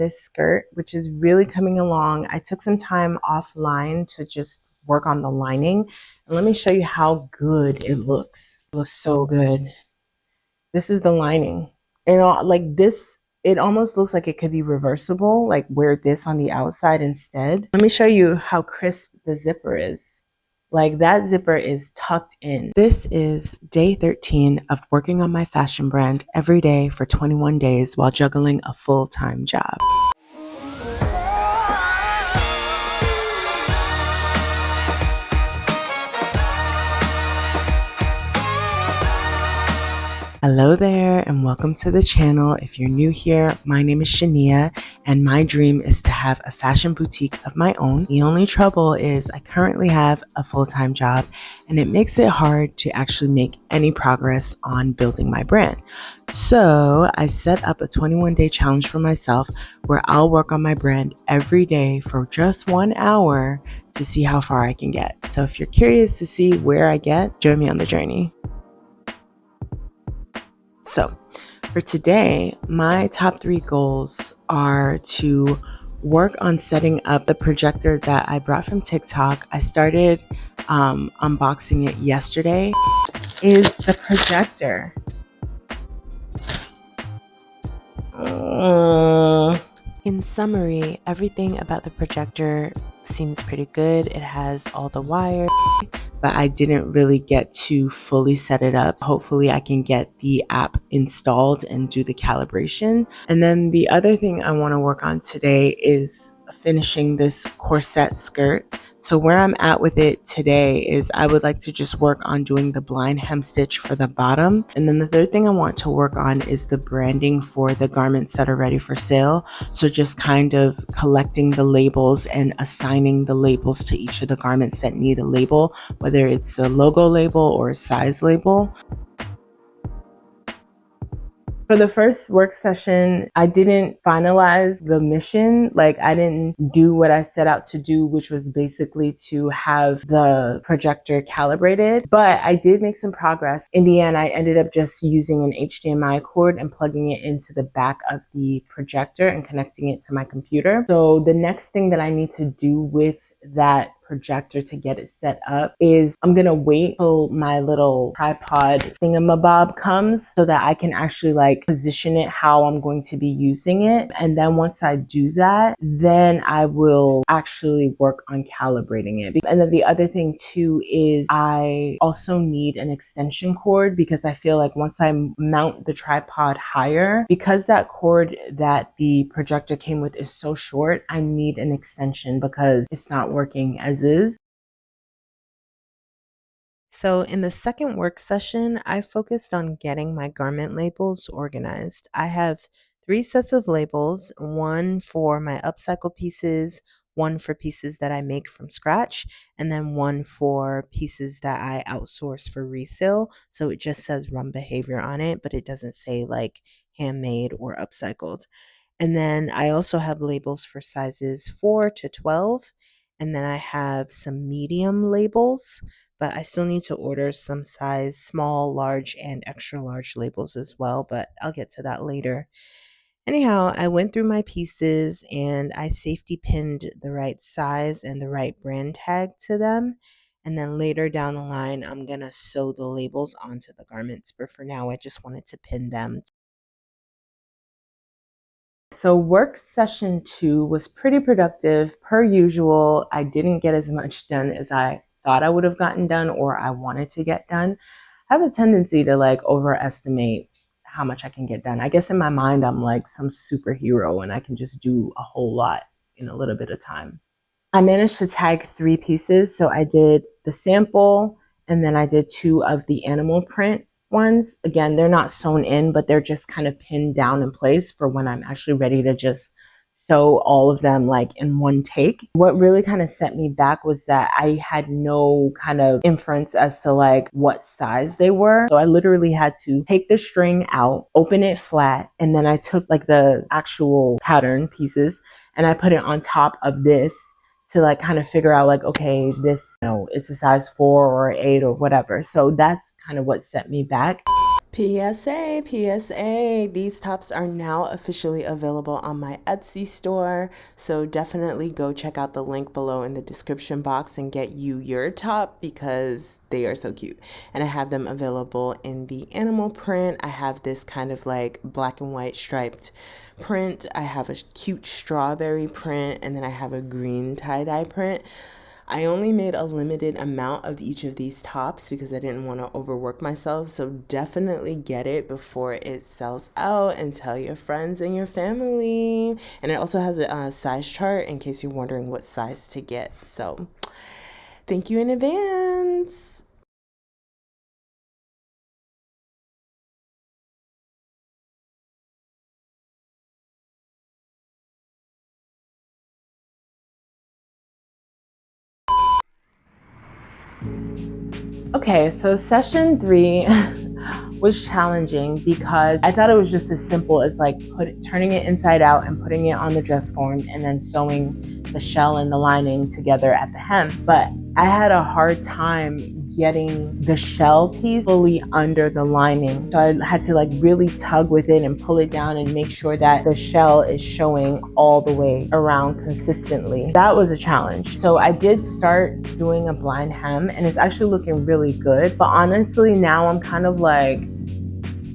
this skirt, which is really coming along. I took some time offline to just work on the lining. And let me show you how good it looks. It looks so good. This is the lining. And like this, it almost looks like it could be reversible, like wear this on the outside instead. Let me show you how crisp the zipper is. Like that zipper is tucked in. This is day 13 of working on my fashion brand every day for 21 days while juggling a full-time job. Hello there and welcome to the channel. If you're new here, my name is Shania and my dream is to have a fashion boutique of my own. The only trouble is I currently have a full-time job and it makes it hard to actually make any progress on building my brand. So I set up a 21-day challenge for myself where I'll work on my brand every day for just 1 hour to see how far I can get. So if you're curious to see where I get, join me on the journey. So for today, my top 3 goals are to work on setting up the projector that I brought from TikTok. I started unboxing it yesterday. Is the projector. In summary, everything about the projector seems pretty good. It has all the wires, but I didn't really get to fully set it up. Hopefully I can get the app installed and do the calibration. And then the other thing I want to work on today is finishing this corset skirt. So where I'm at with it today is I would like to just work on doing the blind hem stitch for the bottom. And then the third thing I want to work on is the branding for the garments that are ready for sale. So just kind of collecting the labels and assigning the labels to each of the garments that need a label, whether it's a logo label or a size label. For the first work session, I didn't finalize the mission. Like I didn't do what I set out to do, which was basically to have the projector calibrated, but I did make some progress. In the end, I ended up just using an HDMI cord and plugging it into the back of the projector and connecting it to my computer. So the next thing that I need to do with that projector to get it set up is I'm gonna wait till my little tripod thingamabob comes so that I can actually like position it how I'm going to be using it. And then once I do that, then I will actually work on calibrating it. And then the other thing too is I also need an extension cord because I feel like once I mount the tripod higher, because that cord that the projector came with is so short, I need an extension because it's not working as is. So in the second work session, I focused on getting my garment labels organized. I have 3 sets of labels, one for my upcycle pieces, one for pieces that I make from scratch, and then one for pieces that I outsource for resale. So it just says run behavior on it, but it doesn't say like handmade or upcycled. And then I also have labels for sizes 4 to 12. And then I have some medium labels, but I still need to order some size small, large, and extra large labels as well, but I'll get to that later. Anyhow, I went through my pieces and I safety pinned the right size and the right brand tag to them. And then later down the line, I'm going to sew the labels onto the garments, but for now, I just wanted to pin them. So work session 2 was pretty productive. Per usual, I didn't get as much done as I thought I would have gotten done or I wanted to get done. I have a tendency to like overestimate how much I can get done. I guess in my mind, I'm like some superhero and I can just do a whole lot in a little bit of time. I managed to tag 3 pieces. So I did the sample and then I did 2 of the animal print ones. Again, they're not sewn in, but they're just kind of pinned down in place for when I'm actually ready to just sew all of them like in one take. What really kind of set me back was that I had no kind of inference as to like what size they were. So I literally had to take the string out, open it flat, and then I took like the actual pattern pieces and I put it on top of this to like kind of figure out like, okay, this, it's a size 4 or 8 or whatever. So that's kind of what set me back. PSA, these tops are now officially available on my Etsy store, so definitely go check out the link below in the description box and get you your top because they are so cute. And I have them available in the animal print. I have this kind of like black and white striped print. I have a cute strawberry print, and then I have a green tie-dye print. I only made a limited amount of each of these tops because I didn't want to overwork myself. So definitely get it before it sells out and tell your friends and your family. And it also has a size chart in case you're wondering what size to get. So thank you in advance. Okay, so session 3 was challenging because I thought it was just as simple as like turning it inside out and putting it on the dress form and then sewing the shell and the lining together at the hem. But I had a hard time getting the shell piece fully under the lining. So I had to like really tug with it and pull it down and make sure that the shell is showing all the way around consistently. That was a challenge. So I did start doing a blind hem and it's actually looking really good. But honestly, now I'm kind of like,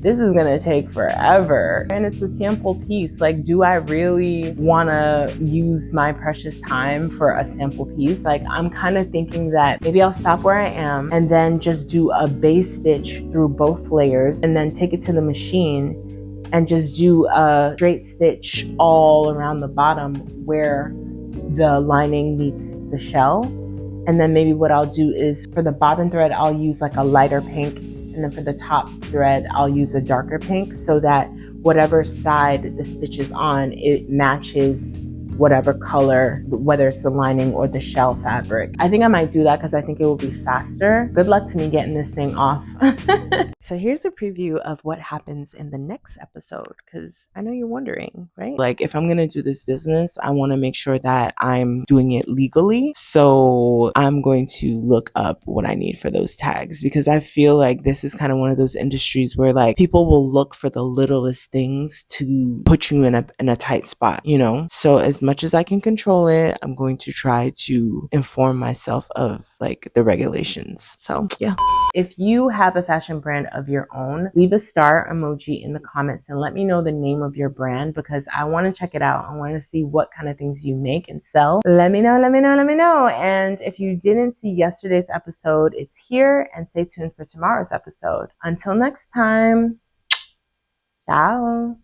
this is gonna take forever. And it's a sample piece. Like, do I really wanna use my precious time for a sample piece? Like, I'm kind of thinking that maybe I'll stop where I am and then just do a base stitch through both layers and then take it to the machine and just do a straight stitch all around the bottom where the lining meets the shell. And then maybe what I'll do is for the bobbin thread, I'll use like a lighter pink. And then for the top thread, I'll use a darker pink so that whatever side the stitch is on, it matches whatever color, whether it's the lining or the shell fabric. I think I might do that because I think it will be faster. Good luck to me getting this thing off. So here's a preview of what happens in the next episode, because I know you're wondering, right? Like, if I'm gonna do this business, I want to make sure that I'm doing it legally. So I'm going to look up what I need for those tags because I feel like this is kind of one of those industries where like people will look for the littlest things to put you in a tight spot, you know? So as much as I can control it, I'm going to try to inform myself of like the regulations. So yeah. If you have a fashion brand of your own, leave a star emoji in the comments and let me know the name of your brand because I want to check it out. I want to see what kind of things you make and sell. Let me know, let me know, let me know. And if you didn't see yesterday's episode, it's here, and stay tuned for tomorrow's episode. Until next time, ciao.